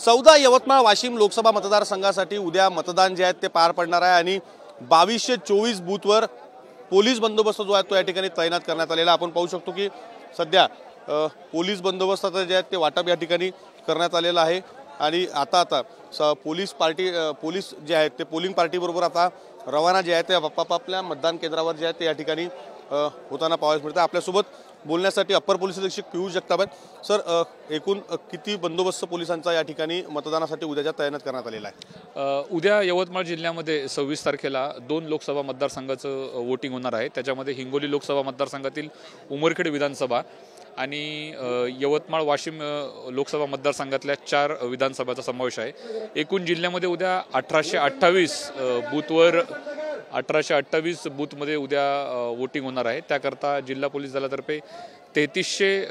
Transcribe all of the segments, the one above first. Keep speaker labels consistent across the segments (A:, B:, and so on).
A: 14 यवतमाळ वाशिम लोकसभा मतदारसंघासाठी उद्या मतदान जे आहे ते पार पडणार आहे आणि 2224 बूथवर पोलीस बंदोबस्त जो आहे तो या ठिकाणी तैनात करण्यात आलेला आपण पाहू शकतो की सध्या पोलीस बंदोबस्ताचं जे आहे ते वाटप या ठिकाणी करण्यात आलेलं आहे आणि आता पोलीस जे आहेत ते पोलिंग पार्टी बरोबर आता रवाना जे आहे ते आपापल्या मतदान केंद्रावर जे आहे ते या ठिकाणी होताना पाहायला मिळतं। आपल्यासोबत बोलण्यासाठी अप्पर पोलीस अधीक्षक पियुष जगताप आहेत। सर, एकूण किती बंदोबस्त पोलिसांचा या ठिकाणी मतदानासाठी उद्याच्या तैनात करण्यात आलेला आहे?
B: उद्या यवतमाळ जिल्ह्यामध्ये 26 तारखेला 2 लोकसभा मतदारसंघाचं वोटिंग होणार आहे। त्याच्यामध्ये हिंगोली लोकसभा मतदारसंघातील उमरखेड विधानसभा आणि यवतमाळ वाशिम लोकसभा मतदारसंघातल्या 4 विधानसभाचा समावेश आहे। एकूण जिल्ह्यामध्ये उद्या 1828 बूथमध्ये उद्या वोटिंग होणार आहे। त्याकरता जिल्हा पोलीस दलातर्फे 3300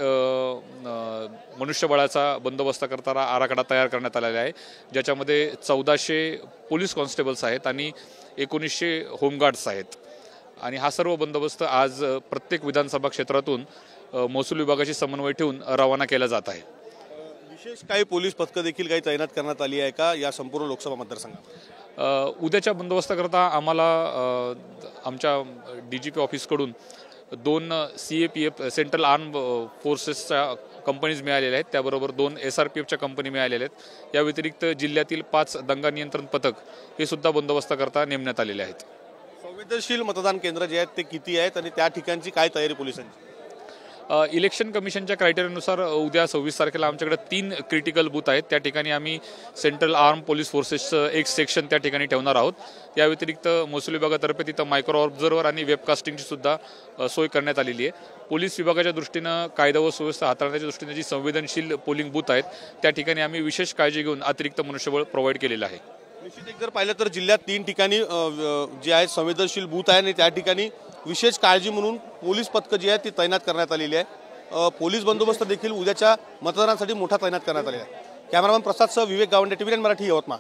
B: मनुष्यबळाचा बंदोबस्त करताना आराखडा तयार करण्यात आलेला आहे, ज्याच्यामध्ये 1400 पोलीस कॉन्स्टेबल्स आहेत आणि 1900 होमगार्ड्स आहेत आणि हा सर्व बंदोबस्त आज प्रत्येक विधानसभा क्षेत्रातून महसूल विभागाशी समन्वय ठेवून रवाना केला जात आहे।
A: विशेष काही पोलीस पथकं देखील काही तैनात करण्यात आली आहे का या संपूर्ण लोकसभा मतदारसंघात?
B: उद्याच्या बंदोबस्ताकरता आम्हाला आमच्या DGP ऑफिसकडून 2 CAPF सेंट्रल आर्म फोर्सेसच्या कंपनीज मिळालेल्या आहेत, त्याबरोबर 2 SRPFच्या कंपनी मिळालेल्या आहेत। या व्यतिरिक्त जिल्ह्यातील 5 दंगा नियंत्रण पथक हे सुद्धा बंदोबस्ताकरता नेमण्यात आलेले आहेत।
A: संवेदनशील मतदान केंद्र जे आहेत ते किती आहेत आणि त्या ठिकाणची काय तयारी पोलिसांची?
B: इलेक्शन कमिशनच्या क्रायटेरियानुसार उद्या 26 तारखेला आमच्याकडे 3 क्रिटिकल बूथ आहेत। त्या ठिकाणी आम्ही सेंट्रल आर्म पोलीस फोर्सेसचं एक सेक्शन त्या ठिकाणी ठेवणार आहोत। या व्यतिरिक्त महसूल विभागातर्फे तिथं मायक्रो ऑब्झर्व्हर आणि वेबकास्टिंगची सुद्धा सोय करण्यात आलेली आहे। पोलीस विभागाच्या दृष्टीनं कायदा व सुव्यवस्था हाताळण्याच्या दृष्टीने जी संवेदनशील पोलिंग बूथ आहेत त्या ठिकाणी आम्ही विशेष काळजी घेऊन अतिरिक्त मनुष्यबळ प्रोव्हाइड केलेलं आहे।
A: निश्चित जर पाहिलं तर जिल्ह्यात 3 ठिकाणी जे आहेत संवेदनशील बूथ आहे आणि त्या ठिकाणी विशेष काळजी म्हणून पोलीस पथकं जी आहेत ती तैनात करण्यात आलेली आहे। पोलीस बंदोबस्त देखील उद्याच्या मतदानासाठी मोठा तैनात करण्यात आलेला आहे। कॅमेरामॅन प्रसादसह विवेक गावंडे, TVN मराठी, यवतमाळ।